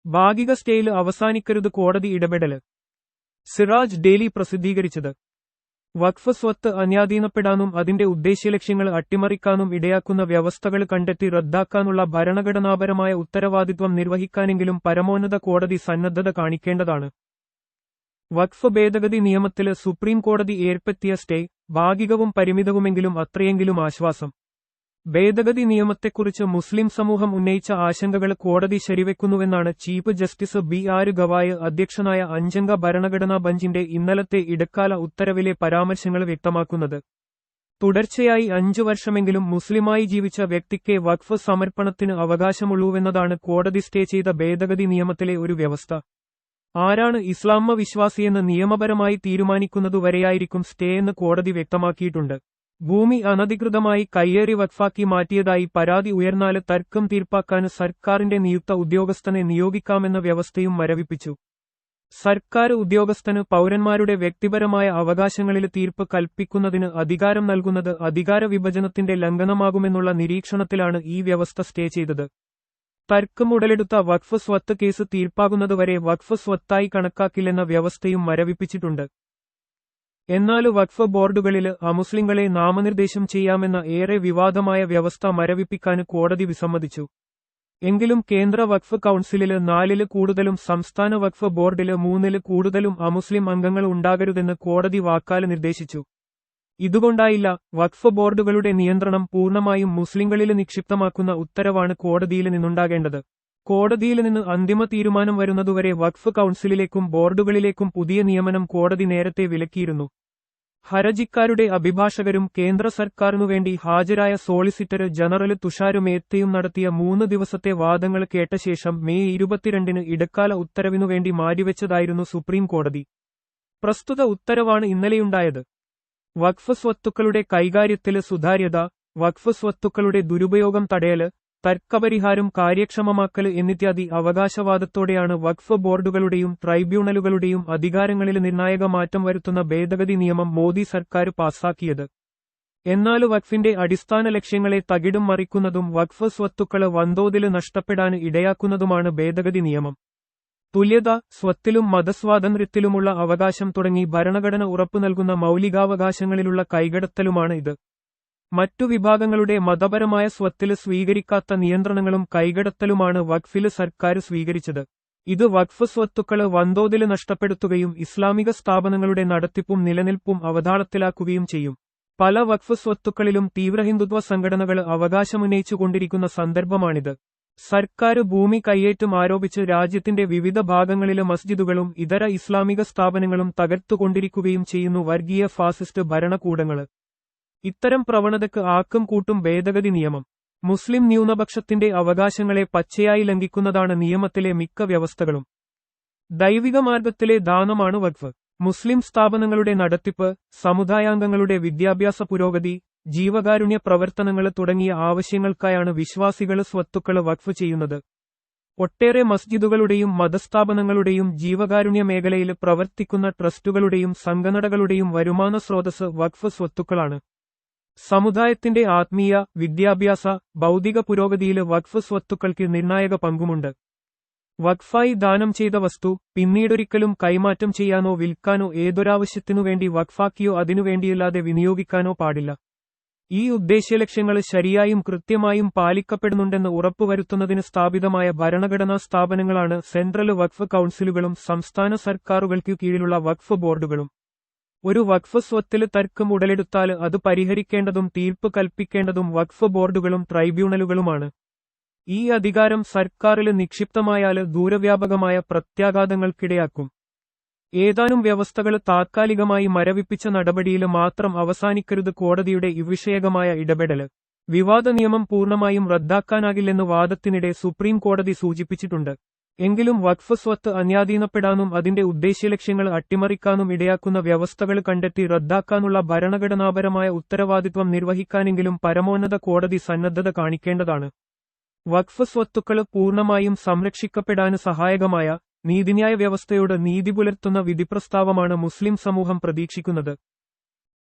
ഭാഗിക സ്റ്റേയിൽ അവസാനിക്കരുത് കോടതി ഇടപെടല്. സിറാജ് ഡെയിലി പ്രസിദ്ധീകരിച്ചത്. വഖഫ് സ്വത്ത് അന്യാധീനപ്പെടാനും അതിന്റെ ഉദ്ദേശ്യലക്ഷ്യങ്ങൾ അട്ടിമറിക്കാനും ഇടയാക്കുന്ന വ്യവസ്ഥകൾ കണ്ടെത്തി റദ്ദാക്കാനുള്ള ഭരണഘടനാപരമായ ഉത്തരവാദിത്വം നിർവഹിക്കാനെങ്കിലും പരമോന്നത കോടതി സന്നദ്ധത കാണിക്കേണ്ടതാണ്. വഖഫ് ഭേദഗതി നിയമത്തില് സുപ്രീം കോടതി ഏർപ്പെടുത്തിയ സ്റ്റേ ഭാഗികവും പരിമിതവുമെങ്കിലും അത്രയെങ്കിലും ആശ്വാസം. ഭേദഗതി നിയമത്തെക്കുറിച്ച് മുസ്ലിം സമൂഹം ഉന്നയിച്ച ആശങ്കകൾ കോടതി ശരിവെക്കുന്നുവെന്നാണ് ചീഫ് ജസ്റ്റിസ് BR ഗവായ് അധ്യക്ഷനായ അഞ്ചംഗ ഭരണഘടനാ ബഞ്ചിന്റെ ഇന്നലത്തെ ഇടക്കാല ഉത്തരവിലെ പരാമർശങ്ങൾ വ്യക്തമാക്കുന്നത്. തുടർച്ചയായി 5 വർഷമെങ്കിലും മുസ്ലിമായി ജീവിച്ച വ്യക്തിക്ക് വഖഫ് സമർപ്പണത്തിന് അവകാശമുള്ളൂവെന്നതാണ് കോടതി സ്റ്റേ ചെയ്ത ഭേദഗതി നിയമത്തിലെ ഒരു വ്യവസ്ഥ. ആരാണ് ഇസ്ലാമ വിശ്വാസിയെന്ന് നിയമപരമായി തീരുമാനിക്കുന്നതുവരെയായിരിക്കും സ്റ്റേ എന്ന് കോടതി വ്യക്തമാക്കിയിട്ടുണ്ട്. ഭൂമി അനധികൃതമായി കയ്യേറി വഖഫാക്കി മാറ്റിയതായി പരാതി ഉയർന്നാല് തർക്കം തീർപ്പാക്കാന് സർക്കാരിന്റെ നിയുക്ത ഉദ്യോഗസ്ഥനെ നിയോഗിക്കാമെന്ന വ്യവസ്ഥയും മരവിപ്പിച്ചു. സർക്കാർ ഉദ്യോഗസ്ഥന് പൗരന്മാരുടെ വ്യക്തിപരമായ അവകാശങ്ങളില് തീർപ്പ് കൽപ്പിക്കുന്നതിന് അധികാരം നൽകുന്നത് അധികാര വിഭജനത്തിന്റെ ലംഘനമാകുമെന്നുള്ള നിരീക്ഷണത്തിലാണ് ഈ വ്യവസ്ഥ സ്റ്റേ ചെയ്തത്. തർക്കം ഉടലെടുത്ത വഖഫ് സ്വത്ത് കേസ് തീർപ്പാകുന്നതുവരെ വഖഫ് സ്വത്തായി കണക്കാക്കില്ലെന്ന വ്യവസ്ഥയും മരവിപ്പിച്ചിട്ടുണ്ട്. എന്നാല് വഖഫ് ബോർഡുകളില് അമുസ്ലിങ്ങളെ നാമനിർദ്ദേശം ചെയ്യാമെന്ന ഏറെ വിവാദമായ വ്യവസ്ഥ മരവിപ്പിക്കാന് കോടതി വിസമ്മതിച്ചു. എങ്കിലും കേന്ദ്ര വഖഫ് കൗൺസിലില് 4-ല് കൂടുതലും സംസ്ഥാന വഖഫ് ബോർഡില് 3-ല് കൂടുതലും അമുസ്ലിം അംഗങ്ങൾ ഉണ്ടാകരുതെന്ന് കോടതി വാക്കാല് നിർദ്ദേശിച്ചു. ഇതുകൊണ്ടായില്ല വഖഫ് ബോർഡുകളുടെ നിയന്ത്രണം പൂർണ്ണമായും മുസ്ലിങ്ങളില് നിക്ഷിപ്തമാക്കുന്ന ഉത്തരവാണ് കോടതിയില് നിന്നുണ്ടാകേണ്ടത്. കോടതിയില് നിന്ന് അന്തിമ തീരുമാനം വരുന്നതുവരെ വഖഫ് കൗൺസിലിലേക്കും ബോർഡുകളിലേക്കും പുതിയ നിയമനം കോടതി നേരത്തെ വിലക്കിയിരുന്നു. ഹർജിക്കാരുടെ അഭിഭാഷകരും കേന്ദ്ര സർക്കാരിനുവേണ്ടി ഹാജരായ സോളിസിറ്റർ ജനറൽ തുഷാര് മേത്തയും നടത്തിയ 3 ദിവസത്തെ വാദങ്ങൾ കേട്ട ശേഷം മെയ് 22-ന് ഇടക്കാല ഉത്തരവിനുവേണ്ടി മാറ്റിവെച്ചതായിരുന്നു സുപ്രീം കോടതി. പ്രസ്തുത ഉത്തരവാണ് ഇന്നലെയുണ്ടായത്. വഖഫ് സ്വത്തുക്കളുടെ കൈകാര്യത്തില് സുതാര്യത, വഖഫ് സ്വത്തുക്കളുടെ ദുരുപയോഗം തടയല്, തർക്കപരിഹാരം കാര്യക്ഷമമാക്കല് എന്നിത്യാദി അവകാശവാദത്തോടെയാണ് വഖഫ് ബോർഡുകളുടെയും ട്രൈബ്യൂണലുകളുടെയും അധികാരങ്ങളില് നിർണായക മാറ്റം വരുത്തുന്ന ഭേദഗതി നിയമം മോദി സർക്കാർ പാസാക്കിയത്. എന്നാല് വഖഫിന്റെ അടിസ്ഥാന ലക്ഷ്യങ്ങളെ തകിടം മറിക്കുന്നതും വഖഫ് സ്വത്തുക്കള് വൻതോതില് നഷ്ടപ്പെടാന് ഇടയാക്കുന്നതുമാണ് ഭേദഗതി നിയമം. തുല്യത, സ്വത്തിലും മതസ്വാതന്ത്ര്യത്തിലുമുള്ള അവകാശം തുടങ്ങി ഭരണഘടന ഉറപ്പു നൽകുന്ന മൗലികാവകാശങ്ങളിലുള്ള കൈകടത്തലുമാണ് ഇത്. മറ്റു വിഭാഗങ്ങളുടെ മതപരമായ സ്വത്തില് സ്വീകരിക്കാത്ത നിയന്ത്രണങ്ങളും കൈകടത്തലുമാണ് വഖഫില് സർക്കാർ സ്വീകരിച്ചത്. ഇത് വഖഫ് സ്വത്തുക്കള് വൻതോതില് നഷ്ടപ്പെടുത്തുകയും ഇസ്ലാമിക സ്ഥാപനങ്ങളുടെ നടത്തിപ്പും നിലനിൽപ്പും അവതാളത്തിലാക്കുകയും ചെയ്യും. പല വഖഫ് സ്വത്തുക്കളിലും തീവ്രഹിന്ദുത്വ സംഘടനകൾ അവകാശമുന്നയിച്ചുകൊണ്ടിരിക്കുന്ന സന്ദർഭമാണിത്. സർക്കാർ ഭൂമി കയ്യേറ്റം ആരോപിച്ച് രാജ്യത്തിന്റെ വിവിധ ഭാഗങ്ങളിലെ മസ്ജിദുകളും ഇതര ഇസ്ലാമിക സ്ഥാപനങ്ങളും തകർത്തുകൊണ്ടിരിക്കുകയും ചെയ്യുന്നു വർഗീയ ഫാസിസ്റ്റ് ഭരണകൂടങ്ങള്. ഇത്തരം പ്രവണതയ്ക്ക് ആക്കം കൂട്ടും ഭേദഗതി നിയമം. മുസ്ലിം ന്യൂനപക്ഷത്തിന്റെ അവകാശങ്ങളെ പച്ചയായി ലംഘിക്കുന്നതാണ് നിയമത്തിലെ മിക്ക വ്യവസ്ഥകളും. ദൈവിക മാർഗത്തിലെ ദാനമാണ് വഖഫ്. മുസ്ലിം സ്ഥാപനങ്ങളുടെ നടത്തിപ്പ്, സമുദായാംഗങ്ങളുടെ വിദ്യാഭ്യാസ പുരോഗതി, ജീവകാരുണ്യ പ്രവർത്തനങ്ങൾ തുടങ്ങിയ ആവശ്യങ്ങൾക്കായാണ് വിശ്വാസികള് സ്വത്തുക്കള് വഖഫ് ചെയ്യുന്നത്. ഒട്ടേറെ മസ്ജിദുകളുടെയും മതസ്ഥാപനങ്ങളുടെയും ജീവകാരുണ്യ മേഖലയിൽ പ്രവർത്തിക്കുന്ന ട്രസ്റ്റുകളുടെയും സംഘടനകളുടെയും വരുമാന സ്രോതസ് വഖഫ് സ്വത്തുക്കളാണ്. സമുദായത്തിന്റെ ആത്മീയ, വിദ്യാഭ്യാസ, ഭൗതിക പുരോഗതിയില് വഖഫ് സ്വത്തുക്കൾക്ക് നിർണായക പങ്കുമുണ്ട്. വഖഫായി ദാനം ചെയ്ത വസ്തു പിന്നീടൊരിക്കലും കൈമാറ്റം ചെയ്യാനോ വിൽക്കാനോ ഏതൊരാവശ്യത്തിനുവേണ്ടി വഖഫാക്കിയോ അതിനുവേണ്ടിയല്ലാതെ വിനിയോഗിക്കാനോ പാടില്ല. ഈ ഉദ്ദേശ്യലക്ഷ്യങ്ങൾ ശരിയായും കൃത്യമായും പാലിക്കപ്പെടുന്നുണ്ടെന്ന് ഉറപ്പുവരുത്തുന്നതിന് സ്ഥാപിതമായ ഭരണഘടനാ സ്ഥാപനങ്ങളാണ് സെൻട്രൽ വഖഫ് കൗൺസിലുകളും സംസ്ഥാന സർക്കാരുകൾക്ക് കീഴിലുള്ള വഖഫ് ബോർഡുകളും. ഒരു വഖഫ് സ്വത്തില് തർക്കം ഉടലെടുത്താൽ അത് പരിഹരിക്കേണ്ടതും തീർപ്പ് കൽപ്പിക്കേണ്ടതും വഖഫ് ബോർഡുകളും ട്രൈബ്യൂണലുകളുമാണ്. ഈ അധികാരം സർക്കാരില് നിക്ഷിപ്തമായാല് ദൂരവ്യാപകമായ പ്രത്യാഘാതങ്ങൾക്കിടയാക്കും. ഏതാനും വ്യവസ്ഥകൾ താത്കാലികമായി മരവിപ്പിച്ച നടപടിയില് മാത്രം അവസാനിക്കരുത് കോടതിയുടെ ഇവിഷയകമായ ഇടപെടല്. വിവാദ നിയമം പൂർണ്ണമായും റദ്ദാക്കാനാകില്ലെന്ന് വാദത്തിനിടെ സുപ്രീം കോടതി സൂചിപ്പിച്ചിട്ടുണ്ട്. എങ്കിലും വഖഫ് സ്വത്ത് അന്യാധീനപ്പെടാനും അതിന്റെ ഉദ്ദേശ്യലക്ഷ്യങ്ങൾ അട്ടിമറിക്കാനും ഇടയാക്കുന്ന വ്യവസ്ഥകൾ കണ്ടെത്തി റദ്ദാക്കാനുള്ള ഭരണഘടനാപരമായ ഉത്തരവാദിത്വം നിർവഹിക്കാനെങ്കിലും പരമോന്നത കോടതി സന്നദ്ധത കാണിക്കേണ്ടതാണ്. വഖഫ് സ്വത്തുക്കള് പൂർണ്ണമായും സംരക്ഷിക്കപ്പെടാന് സഹായകമായ നീതിന്യായ വ്യവസ്ഥയോട് നീതി പുലർത്തുന്ന വിധിപ്രസ്താവമാണ് മുസ്ലിം സമൂഹം പ്രതീക്ഷിക്കുന്നത്.